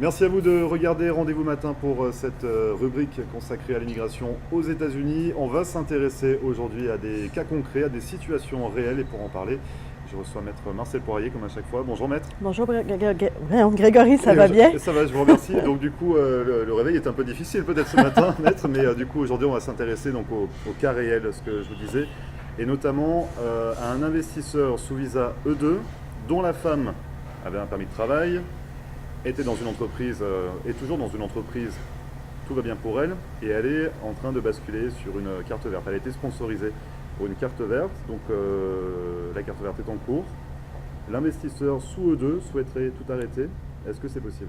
Merci à vous de regarder Rendez-vous matin pour cette rubrique consacrée à l'immigration aux États-Unis. On va s'intéresser aujourd'hui à des cas concrets, à des situations réelles et pour en parler, je reçois Maître Marcel Poirier comme à chaque fois. Bonjour Maître. Bonjour Grégory, ça va bien? Ça va, je vous remercie. Donc du coup, le réveil est un peu difficile peut-être ce matin, Maître, mais du coup aujourd'hui on va s'intéresser donc au cas réel, ce que je vous disais, et notamment à un investisseur sous visa E2 dont la femme avait un permis de travail, était dans une entreprise, est toujours dans une entreprise, tout va bien pour elle, et elle est en train de basculer sur une carte verte. Elle a été sponsorisée pour une carte verte, donc la carte verte est en cours. L'investisseur sous E2 souhaiterait tout arrêter. Est-ce que c'est possible?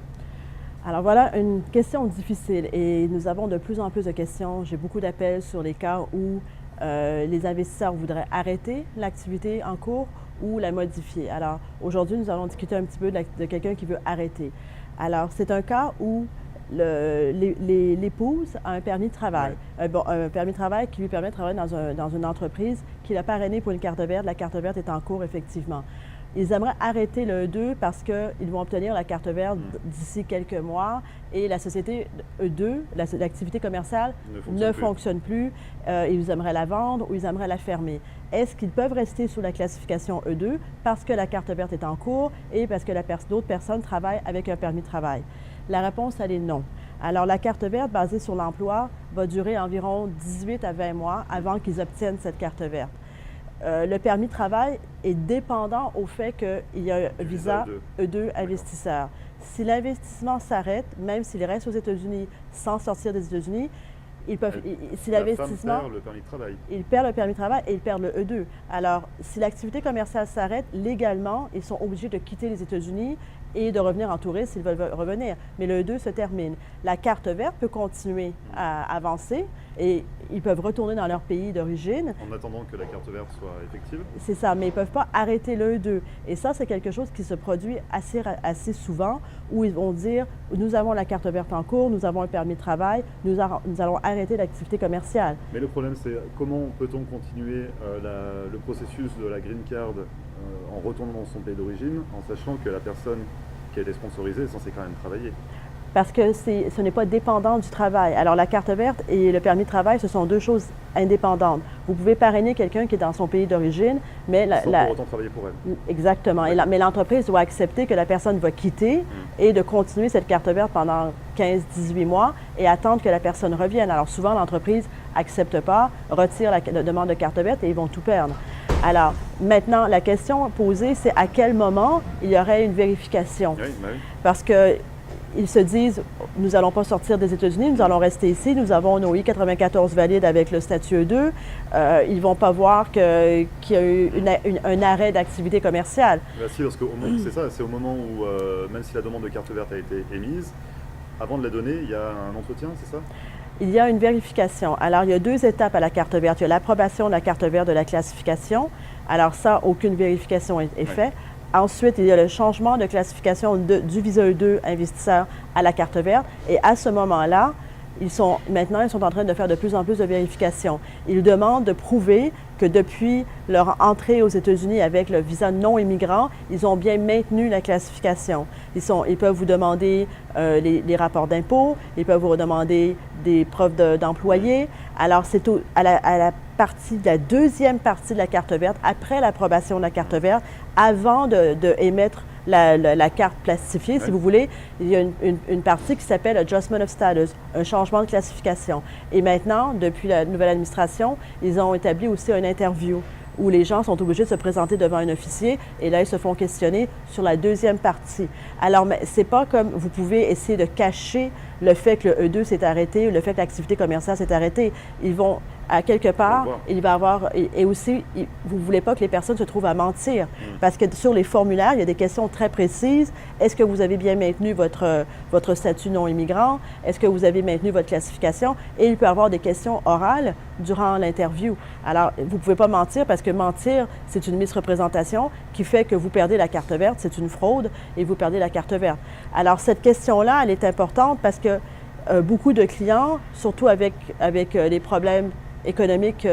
Alors voilà une question difficile et nous avons de plus en plus de questions. J'ai beaucoup d'appels sur les cas où les investisseurs voudraient arrêter l'activité en cours ou la modifier. Alors aujourd'hui, nous allons discuter un petit peu de quelqu'un qui veut arrêter. Alors c'est un cas où l'épouse a un permis de travail, un permis de travail qui lui permet de travailler dans une entreprise qui l'a parrainé pour une carte verte. La carte verte est en cours effectivement. Ils aimeraient arrêter le E2 parce qu'ils vont obtenir la carte verte d'ici quelques mois et la société E2, l'activité commerciale, ne fonctionne plus. Ils aimeraient la vendre ou ils aimeraient la fermer. Est-ce qu'ils peuvent rester sous la classification E2 parce que la carte verte est en cours et parce que d'autres personnes travaillent avec un permis de travail? La réponse, elle est non. Alors, la carte verte basée sur l'emploi va durer environ 18 à 20 mois avant qu'ils obtiennent cette carte verte. Le permis de travail est dépendant au fait qu'il y a un visa E2 investisseur. Si l'investissement s'arrête, même s'il reste aux États-Unis sans sortir des États-Unis, si l'investissement perd le permis de travail. Il perd le permis de travail et il perd le E2. Alors, si l'activité commerciale s'arrête, légalement, ils sont obligés de quitter les États-Unis et de revenir en touriste s'ils veulent revenir. Mais le E2 se termine. La carte verte peut continuer à avancer et ils peuvent retourner dans leur pays d'origine. En attendant que la carte verte soit effective? C'est ça, mais ils ne peuvent pas arrêter le E2. Et ça, c'est quelque chose qui se produit assez souvent où ils vont dire « Nous avons la carte verte en cours, nous avons un permis de travail, nous allons arrêter l'activité commerciale. » Mais le problème, c'est comment peut-on continuer le processus de la green card en retournant dans son pays d'origine, en sachant que la personne qui a été sponsorisée est censée quand même travailler? Parce que ce n'est pas dépendant du travail. Alors, la carte verte et le permis de travail, ce sont deux choses indépendantes. Vous pouvez parrainer quelqu'un qui est dans son pays d'origine, mais... Sans pour autant travailler pour elle. Exactement. Mais l'entreprise doit accepter que la personne va quitter et de continuer cette carte verte pendant 15-18 mois et attendre que la personne revienne. Alors, souvent, l'entreprise n'accepte pas, retire la demande de carte verte et ils vont tout perdre. Alors, maintenant, la question posée, c'est à quel moment il y aurait une vérification? Oui, oui. Parce que ils se disent, nous n'allons pas sortir des États-Unis, nous allons rester ici, nous avons nos I-94 valides avec le statut E2. Ils ne vont pas voir qu'il y a eu un arrêt d'activité commerciale. Bah si, parce que c'est ça, c'est au moment où, même si la demande de carte verte a été émise, avant de la donner, il y a un entretien, c'est ça? Il y a une vérification. Alors, il y a deux étapes à la carte verte. Il y a l'approbation de la carte verte de la classification. Alors ça, aucune vérification est faite. Ensuite, il y a le changement de classification du visa E2 investisseur à la carte verte. Et à ce moment-là, maintenant, ils sont en train de faire de plus en plus de vérifications. Ils demandent de prouver que depuis leur entrée aux États-Unis avec le visa non immigrant, ils ont bien maintenu la classification. Ils peuvent vous demander les rapports d'impôts, ils peuvent vous demander des preuves d'employés. Alors, c'est à la deuxième partie de la carte verte, après l'approbation de la carte verte, avant d'émettre la carte plastifiée, si vous voulez, il y a une partie qui s'appelle Adjustment of Status, un changement de classification. Et maintenant, depuis la nouvelle administration, ils ont établi aussi une interview où les gens sont obligés de se présenter devant un officier et là, ils se font questionner sur la deuxième partie. Alors, c'est pas comme vous pouvez essayer de cacher le fait que le E2 s'est arrêté ou le fait que l'activité commerciale s'est arrêtée. Ils vont, à quelque part, il va y avoir... Et aussi, vous ne voulez pas que les personnes se trouvent à mentir. Parce que sur les formulaires, il y a des questions très précises. Est-ce que vous avez bien maintenu votre statut non immigrant? Est-ce que vous avez maintenu votre classification? Et il peut y avoir des questions orales durant l'interview. Alors, vous ne pouvez pas mentir parce que mentir, c'est une misreprésentation qui fait que vous perdez la carte verte, c'est une fraude et vous perdez la carte verte. Alors, cette question-là, elle est importante parce que beaucoup de clients, surtout avec les problèmes économiques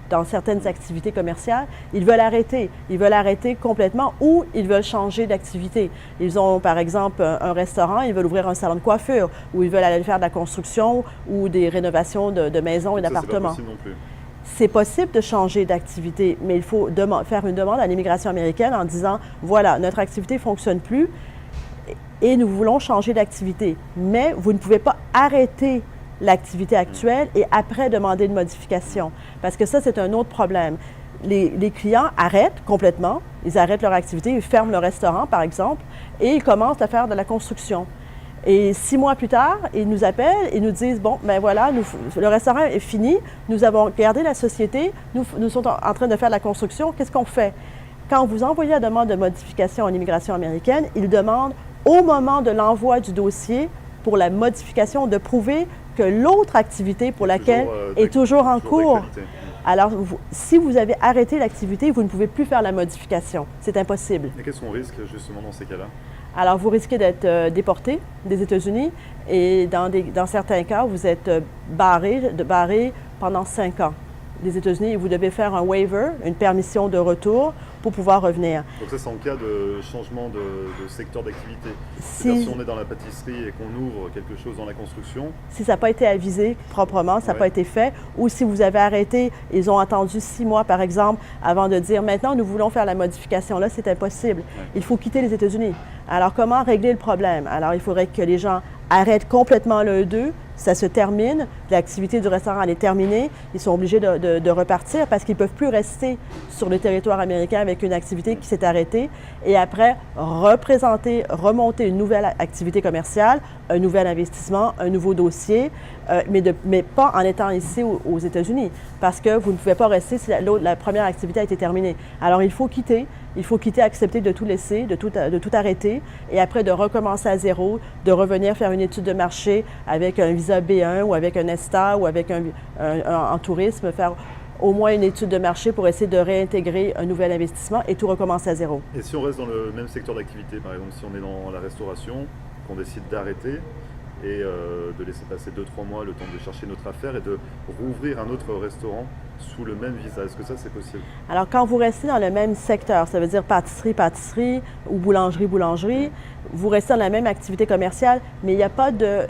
dans certaines activités commerciales, ils veulent arrêter. Ils veulent arrêter complètement ou ils veulent changer d'activité. Ils ont, par exemple, un restaurant, ils veulent ouvrir un salon de coiffure ou ils veulent aller faire de la construction ou des rénovations de maisons et d'appartements. C'est pas possible non plus. C'est possible de changer d'activité, mais il faut faire une demande à l'immigration américaine en disant, voilà, notre activité ne fonctionne plus et nous voulons changer d'activité. Mais vous ne pouvez pas arrêter l'activité actuelle et après demander une modification. Parce que ça, c'est un autre problème. Les clients arrêtent complètement, ils arrêtent leur activité, ils ferment le restaurant, par exemple, et ils commencent à faire de la construction. Et 6 mois plus tard, ils nous appellent et nous disent, bon, ben voilà, le restaurant est fini, nous avons gardé la société, nous sommes en train de faire de la construction, qu'est-ce qu'on fait? Quand vous envoyez la demande de modification à l'immigration américaine, ils demandent au moment de l'envoi du dossier pour la modification de prouver que l'autre activité pour laquelle est toujours en cours. Alors, si vous avez arrêté l'activité, vous ne pouvez plus faire la modification. C'est impossible. Et qu'est-ce qu'on risque justement dans ces cas-là? Alors, vous risquez d'être déporté des États-Unis et dans certains cas, vous êtes barré pendant 5 ans des États-Unis et vous devez faire un waiver, une permission de retour pour pouvoir revenir. Donc ça, c'est en cas de changement de secteur d'activité. C'est-à-dire si on est dans la pâtisserie et qu'on ouvre quelque chose dans la construction. Si ça n'a pas été avisé proprement, ça n'a pas été fait, ou si vous avez arrêté, ils ont attendu 6 mois, par exemple, avant de dire, maintenant, nous voulons faire la modification. Là, c'est impossible. Il faut quitter les États-Unis. Alors, comment régler le problème? Alors, il faudrait que les gens arrêtent complètement le E2, ça se termine, l'activité du restaurant elle est terminée, ils sont obligés de repartir parce qu'ils ne peuvent plus rester sur le territoire américain avec une activité qui s'est arrêtée et après remonter une nouvelle activité commerciale, un nouvel investissement, un nouveau dossier, mais pas en étant ici aux États-Unis parce que vous ne pouvez pas rester si la première activité a été terminée. Alors il faut quitter, accepter de tout laisser, de tout arrêter et après de recommencer à zéro, de revenir faire une étude de marché avec un visa B1 ou avec un ESTA ou avec en tourisme, faire au moins une étude de marché pour essayer de réintégrer un nouvel investissement et tout recommencer à zéro. Et si on reste dans le même secteur d'activité, par exemple, si on est dans la restauration, qu'on décide d'arrêter et de laisser passer 2-3 mois le temps de chercher notre affaire et de rouvrir un autre restaurant sous le même visa, est-ce que ça c'est possible? Alors quand vous restez dans le même secteur, ça veut dire pâtisserie ou boulangerie, vous restez dans la même activité commerciale, mais il n'y a pas de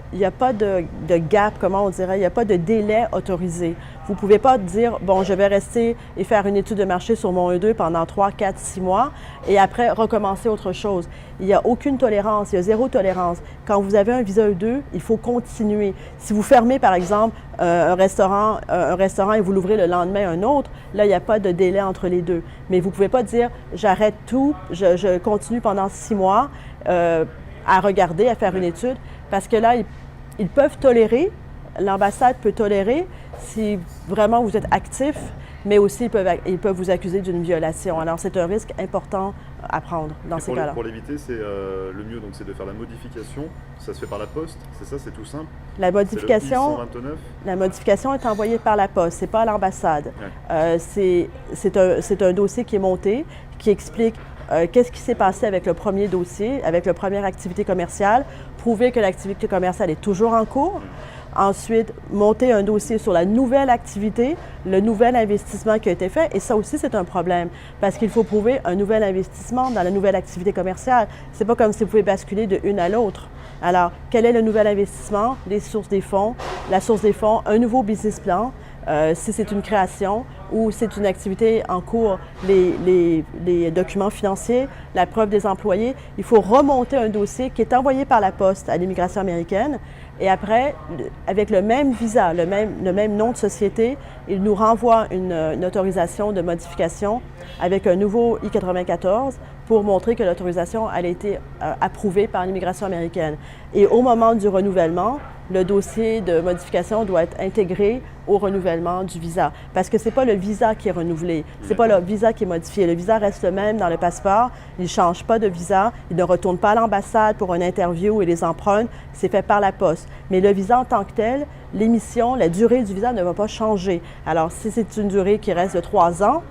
gap, comment on dirait, il n'y a pas de délai autorisé. Vous ne pouvez pas dire, bon, je vais rester et faire une étude de marché sur mon E2 pendant 3, 4, 6 mois et après recommencer autre chose. Il n'y a aucune tolérance, il y a 0 tolérance. Quand vous avez un visa E2, il faut continuer. Si vous fermez, par exemple, un restaurant et vous l'ouvrez le lendemain un autre, là, il n'y a pas de délai entre les deux. Mais vous ne pouvez pas dire, j'arrête tout, je continue pendant 6 mois à regarder, à faire une étude, parce que là, ils peuvent tolérer, l'ambassade peut tolérer si vraiment vous êtes actif, mais aussi ils peuvent vous accuser d'une violation. Alors, c'est un risque important à prendre dans ces cas-là. Pour l'éviter, c'est le mieux, donc c'est de faire la modification. Ça se fait par la poste, c'est ça, c'est tout simple. La modification est envoyée par la poste, c'est pas à l'ambassade. Ouais. C'est un dossier qui est monté, qui explique qu'est-ce qui s'est passé avec le premier dossier, avec la première activité commerciale, prouver que l'activité commerciale est toujours en cours. Ensuite, monter un dossier sur la nouvelle activité, le nouvel investissement qui a été fait. Et ça aussi, c'est un problème parce qu'il faut prouver un nouvel investissement dans la nouvelle activité commerciale. C'est pas comme si vous pouvez basculer de une à l'autre. Alors, quel est le nouvel investissement, les sources des fonds, la source des fonds, un nouveau business plan, si c'est une création ou c'est une activité en cours, les documents financiers, la preuve des employés. Il faut remonter un dossier qui est envoyé par la poste à l'immigration américaine. Et après, avec le même visa, le même nom de société, il nous renvoie une autorisation de modification avec un nouveau I-94 pour montrer que l'autorisation a été approuvée par l'immigration américaine. Et au moment du renouvellement, le dossier de modification doit être intégré au renouvellement du visa. Parce que ce n'est pas le visa qui est renouvelé, ce n'est pas le visa qui est modifié. Le visa reste le même dans le passeport, il ne change pas de visa, il ne retourne pas à l'ambassade pour une interview et les empreintes, c'est fait par la poste. Mais le visa en tant que tel, l'émission, la durée du visa ne va pas changer. Alors, si c'est une durée qui reste de 3 ans,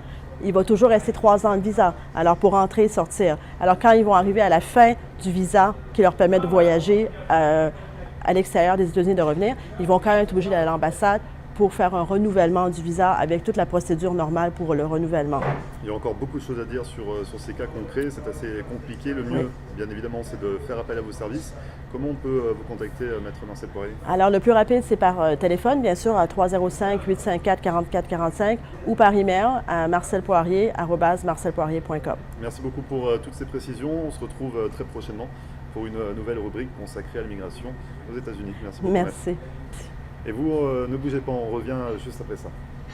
il va toujours rester 3 ans de visa, alors pour entrer et sortir. Alors, quand ils vont arriver à la fin du visa qui leur permet de voyager à l'extérieur des États-Unis, de revenir, ils vont quand même être obligés d'aller à l'ambassade pour faire un renouvellement du visa avec toute la procédure normale pour le renouvellement. Il y a encore beaucoup de choses à dire sur ces cas concrets, c'est assez compliqué. Le mieux, Oui. bien évidemment, c'est de faire appel à vos services. Comment on peut vous contacter, Maître Marcel Poirier? Alors, le plus rapide, c'est par téléphone, bien sûr, à 305-854-4445 ou par email à marcelpoirier@marcelpoirier.com. Merci beaucoup pour toutes ces précisions. On se retrouve très prochainement pour une nouvelle rubrique consacrée à l'immigration aux États-Unis. Merci beaucoup. Maître. Merci. Et vous, ne bougez pas, on revient juste après ça.